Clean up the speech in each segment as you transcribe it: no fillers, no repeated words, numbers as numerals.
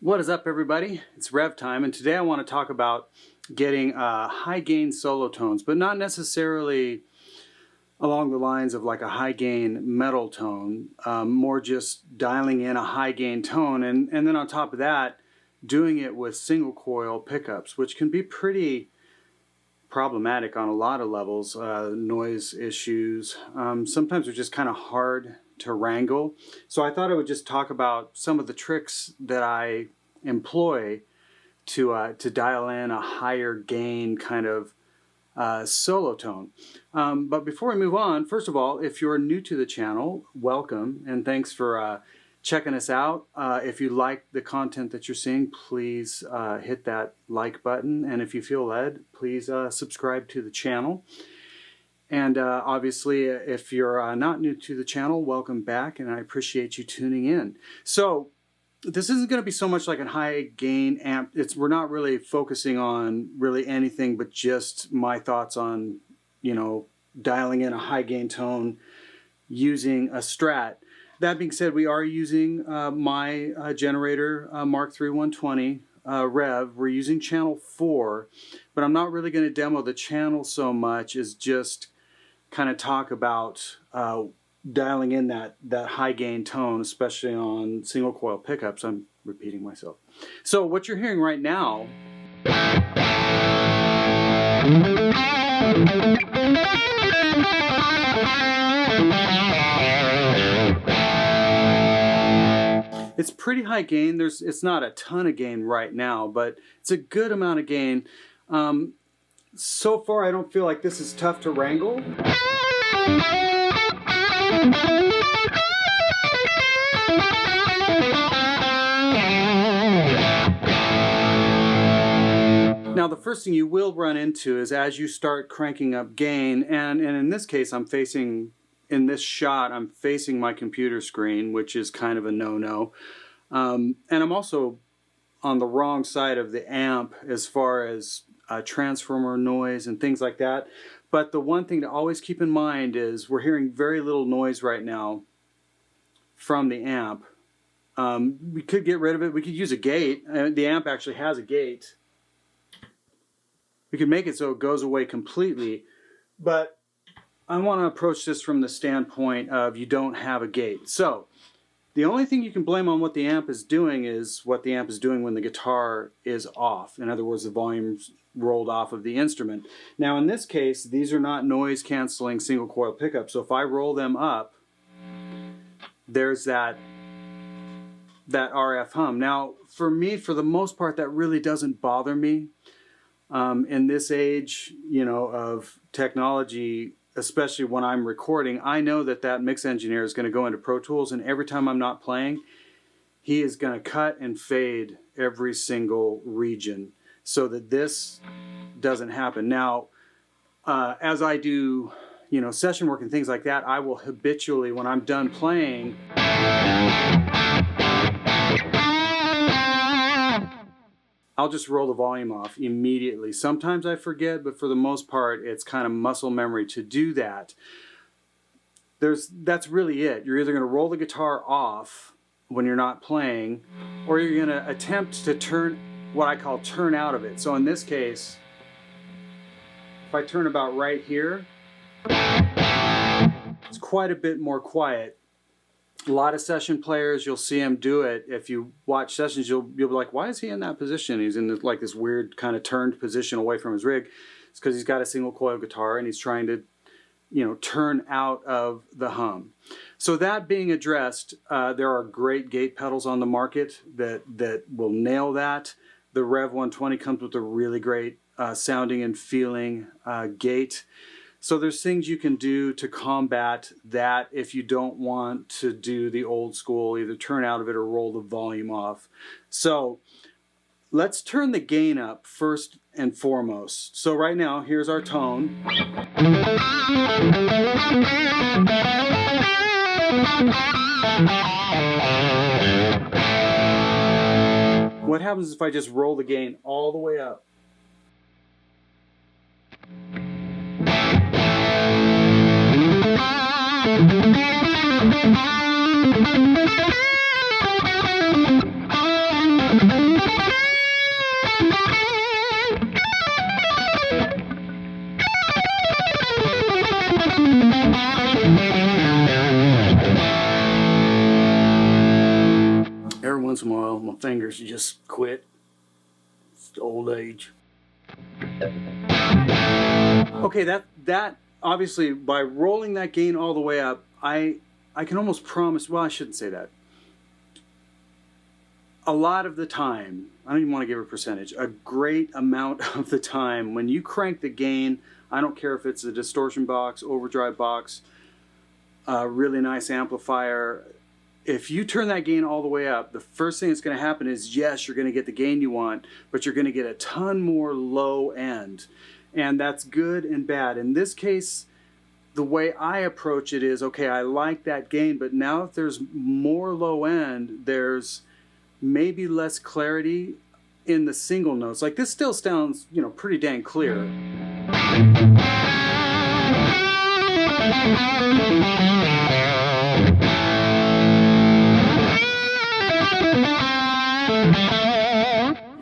What is up, everybody? It's Revv time, and today I want to talk about getting high gain solo tones, but not necessarily along the lines of like a high gain metal tone, more just dialing in a high gain tone, and then on top of that, doing it with single coil pickups, which can be pretty problematic on a lot of levels, noise issues. Sometimes they're just kind of hard to wrangle. So I thought I would just talk about some of the tricks that I employ to dial in a higher gain kind of solo tone. But before we move on, first of all, if you're new to the channel, welcome and thanks for checking us out. If you like the content that you're seeing, please hit that like button, and if you feel led, please subscribe to the channel. And obviously, if you're not new to the channel, welcome back, and I appreciate you tuning in. So this isn't going to be so much like a high gain amp. We're not really focusing on really anything but just my thoughts on, dialing in a high gain tone using a Strat. That being said, we are using my generator Mark III 120 Revv. We're using channel 4, but I'm not really going to demo the channel so much as just kind of talk about dialing in that high gain tone, especially on single coil pickups. I'm repeating myself. So what you're hearing right now it's pretty high gain. It's not a ton of gain right now, but it's a good amount of gain. So far I don't feel like this is tough to wrangle. Now the first thing you will run into is as you start cranking up gain, and in this case in this shot I'm facing my computer screen, which is kind of a no-no. And I'm also on the wrong side of the amp as far as transformer noise and things like that. But the one thing to always keep in mind is we're hearing very little noise right now from the amp. We could get rid of it. We could use a gate. The amp actually has a gate. We could make it so it goes away completely. But I want to approach this from the standpoint of you don't have a gate. So the only thing you can blame on what the amp is doing is what the amp is doing when the guitar is off. In other words, the volume's rolled off of the instrument. Now in this case, these are not noise canceling single coil pickups. So if I roll them up, there's that RF hum. Now for me, for the most part, that really doesn't bother me. In this age, of technology, especially when I'm recording, I know that mix engineer is going to go into Pro Tools, and every time I'm not playing, he is going to cut and fade every single region so that this doesn't happen. Now, as I do, session work and things like that, I will habitually, when I'm done playing, I'll just roll the volume off immediately. Sometimes I forget, but for the most part, it's kind of muscle memory to do that. That's really it. You're either going to roll the guitar off when you're not playing, or you're going to attempt to turn what I call turn out of it. So in this case, if I turn about right here, it's quite a bit more quiet. A lot of session players, you'll see them do it. If you watch sessions, you'll be like, why is he in that position? He's in this weird kind of turned position away from his rig. It's because he's got a single coil guitar and he's trying to, turn out of the hum. So that being addressed, there are great gate pedals on the market that will nail that. The Revv 120 comes with a really great sounding and feeling gate. So there's things you can do to combat that if you don't want to do the old school, either turn out of it or roll the volume off. So let's turn the gain up first and foremost. So right now, here's our tone. What happens if I just roll the gain all the way up? Every once in a while, my fingers just quit. It's old age. Okay, that obviously, by rolling that gain all the way up, I can almost promise, well, I shouldn't say that. A lot of the time, I don't even want to give a percentage, a great amount of the time, when you crank the gain, I don't care if it's a distortion box, overdrive box, a really nice amplifier, if you turn that gain all the way up, the first thing that's going to happen is, yes, you're going to get the gain you want, but you're going to get a ton more low end. And that's good and bad. In this case, the way I approach it is, okay, I like that gain, but now if there's more low end, there's maybe less clarity in the single notes. Like this still sounds, you know, pretty dang clear.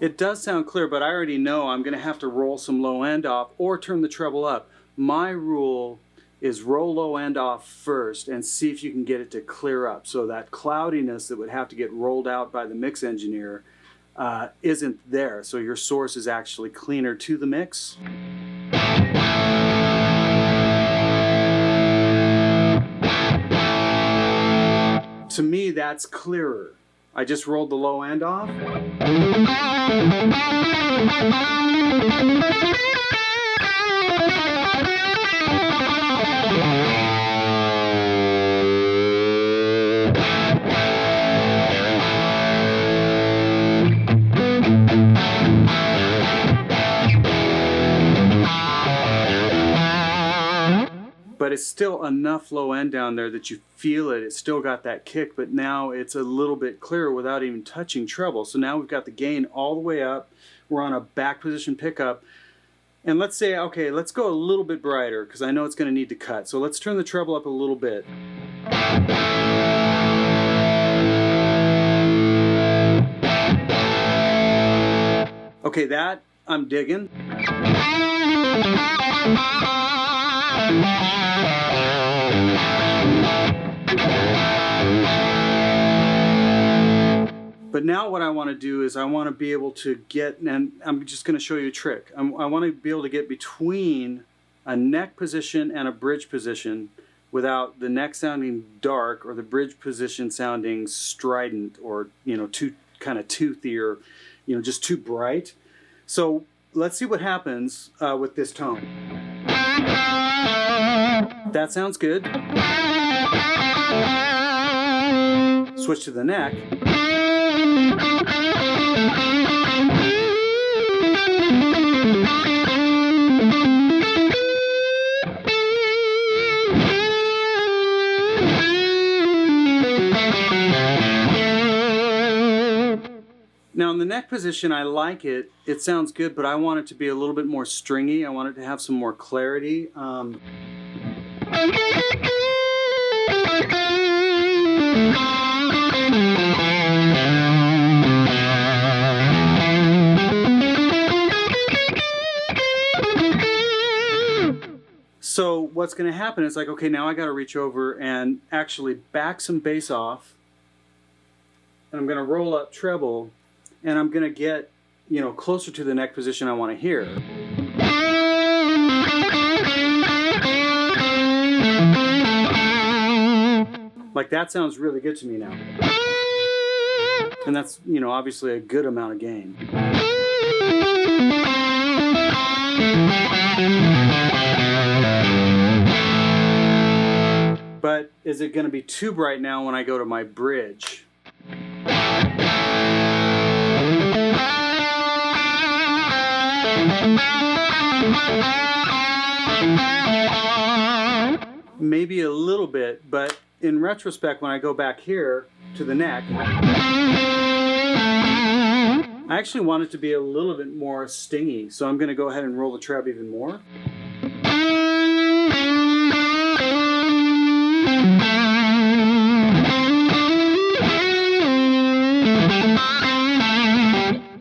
It does sound clear, but I already know I'm going to have to roll some low end off or turn the treble up. My rule is roll low end off first and see if you can get it to clear up. So that cloudiness that would have to get rolled out by the mix engineer isn't there. So your source is actually cleaner to the mix. To me, that's clearer. I just rolled the low end off. But it's still enough low end down there that you feel it. It's still got that kick, but now it's a little bit clearer without even touching treble. So now we've got the gain all the way up. We're on a back position pickup. And let's say, okay, let's go a little bit brighter because I know it's going to need to cut. So let's turn the treble up a little bit. Okay, that I'm digging. But now what I want to do is I want to be able to get, and I'm just going to show you a trick. I want to be able to get between a neck position and a bridge position without the neck sounding dark or the bridge position sounding strident or, you know, too kind of toothy or, you know, just too bright. So let's see what happens with this tone. That sounds good. Switch to the neck. Now in the neck position, I like it. It sounds good, but I want it to be a little bit more stringy. I want it to have some more clarity. So what's going to happen is like, okay, now I got to reach over and actually back some bass off. And I'm going to roll up treble. And I'm going to get, you know, closer to the neck position I want to hear. Like that sounds really good to me now. And that's, you know, obviously a good amount of gain. But is it going to be too bright now when I go to my bridge? Maybe a little bit, but in retrospect, when I go back here to the neck, I actually want it to be a little bit more stingy, so I'm going to go ahead and roll the treb even more.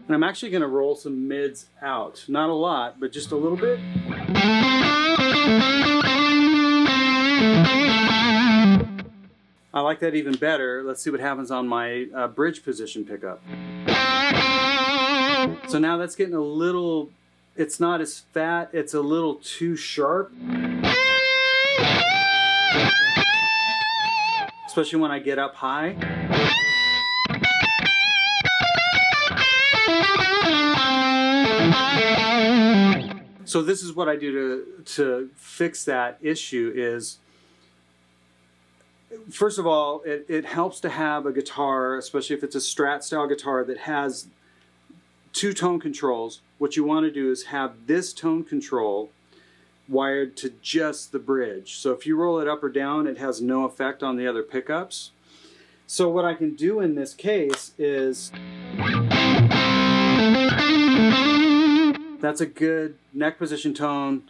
And I'm actually going to roll some mids out. Not a lot, but just a little bit. I like that even better. Let's see what happens on my bridge position pickup. So now that's getting a little, it's not as fat, it's a little too sharp. Especially when I get up high. So this is what I do to fix that issue is, first of all, it helps to have a guitar, especially if it's a Strat style guitar that has two tone controls. What you want to do is have this tone control wired to just the bridge. So if you roll it up or down, it has no effect on the other pickups. So what I can do in this case is, that's a good neck position tone.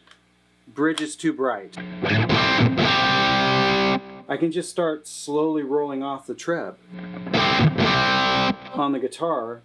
Bridge is too bright. I can just start slowly rolling off the treb on the guitar.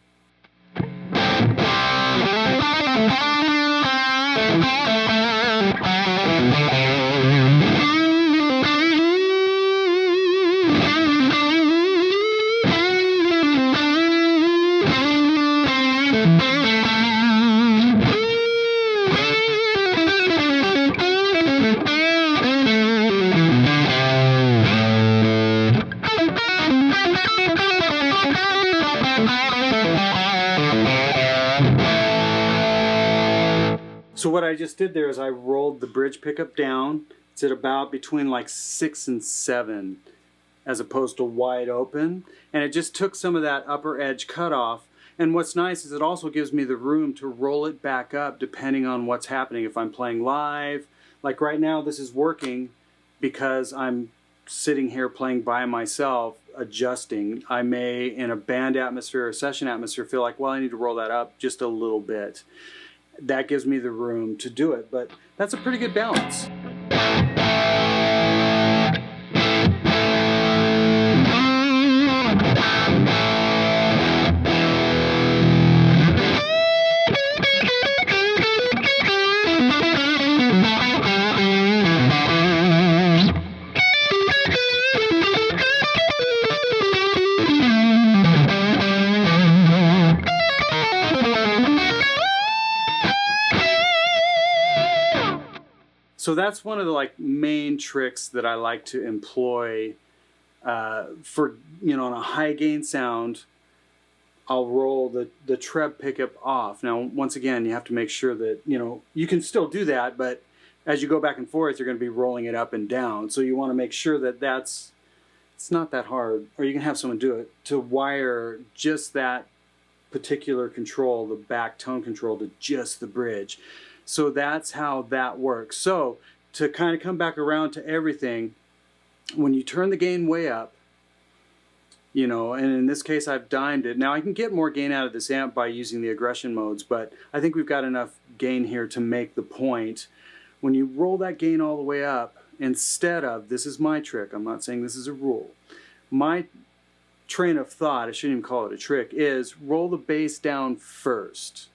So what I just did there is I rolled the bridge pickup down. It's at about between like 6 and 7 as opposed to wide open. And it just took some of that upper edge cut off. And what's nice is it also gives me the room to roll it back up depending on what's happening. If I'm playing live, like right now this is working because I'm sitting here playing by myself, adjusting. I may, in a band atmosphere or session atmosphere, feel like, well, I need to roll that up just a little bit. That gives me the room to do it, but that's a pretty good balance. So that's one of the main tricks that I like to employ for, on a high gain sound. I'll roll the treb pickup off. Now, once again, you have to make sure that, you can still do that, but as you go back and forth, you're going to be rolling it up and down. So you want to make sure that it's not that hard, or you can have someone do it, to wire just that particular control, the back tone control, to just the bridge. So that's how that works. So to kind of come back around to everything, when you turn the gain way up, and in this case I've dimed it. Now I can get more gain out of this amp by using the aggression modes, but I think we've got enough gain here to make the point. When you roll that gain all the way up, instead of, this is my trick, I'm not saying this is a rule, my train of thought, I shouldn't even call it a trick, is roll the bass down first.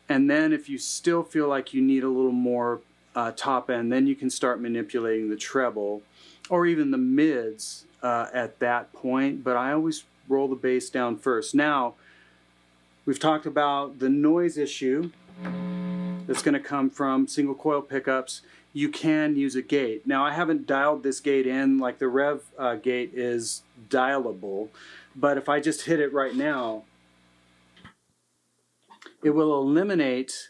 And then if you still feel like you need a little more top end, then you can start manipulating the treble or even the mids at that point. But I always roll the bass down first. Now, we've talked about the noise issue that's going to come from single coil pickups. You can use a gate. Now, I haven't dialed this gate in. Like the Revv gate is dialable. But if I just hit it right now, it will eliminate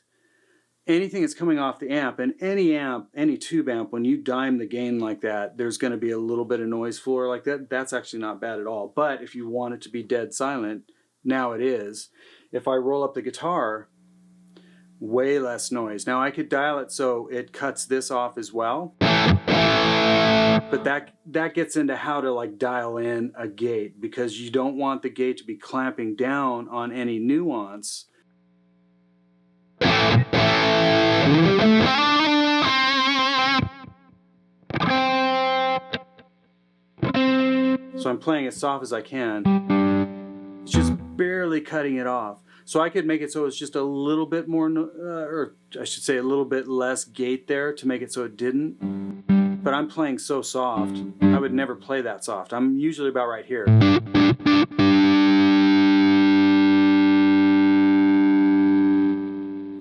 anything that's coming off the amp, and any tube amp, when you dime the gain like that, there's going to be a little bit of noise floor like that. That's actually not bad at all. But if you want it to be dead silent, now it is. If I roll up the guitar, way less noise. Now I could dial it so it cuts this off as well, but that gets into how to like dial in a gate, because you don't want the gate to be clamping down on any nuance. So I'm playing as soft as I can. It's just barely cutting it off. So I could make it so it's just a little bit more, or I should say a little bit less gate there to make it so it didn't. But I'm playing so soft, I would never play that soft. I'm usually about right here.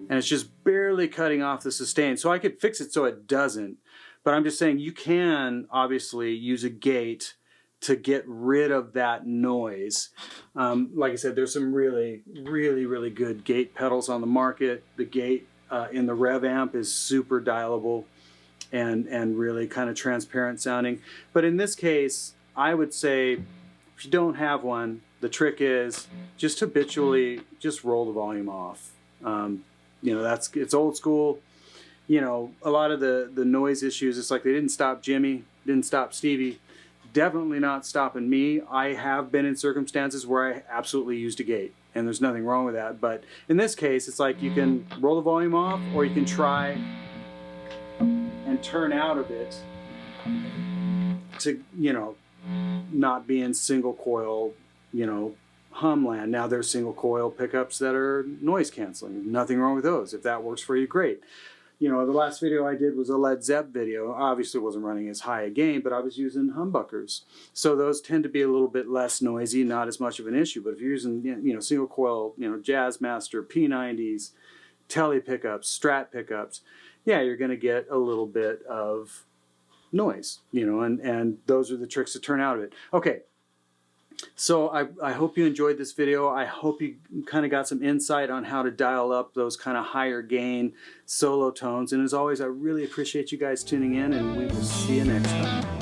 And it's just barely cutting off the sustain. So I could fix it so it doesn't. But I'm just saying you can obviously use a gate to get rid of that noise. Like I said, there's some really good gate pedals on the market. The gate in the Revv amp is super dialable and really kind of transparent sounding. But in this case, I would say if you don't have one, the trick is just habitually just roll the volume off. You know, it's old school. You know, a lot of the noise issues, it's like they didn't stop Jimmy, didn't stop Stevie. Definitely not stopping me. I have been in circumstances where I absolutely used a gate, and there's nothing wrong with that. But in this case, it's like you can roll the volume off, or you can try and turn out of it to, you know, not be in single coil, you know, hum land. Now there's single coil pickups that are noise canceling. Nothing wrong with those. If that works for you, great. You know, the last video I did was a Led Zepp video. Obviously wasn't running as high a gain, but I was using humbuckers. So those tend to be a little bit less noisy, not as much of an issue. But if you're using, you know, single coil, you know, Jazzmaster, P90s, Tele pickups, Strat pickups, yeah, you're going to get a little bit of noise, you know, and those are the tricks to turn out of it. Okay. So I hope you enjoyed this video. I hope you kind of got some insight on how to dial up those kind of higher gain solo tones. And as always, I really appreciate you guys tuning in, and we will see you next time.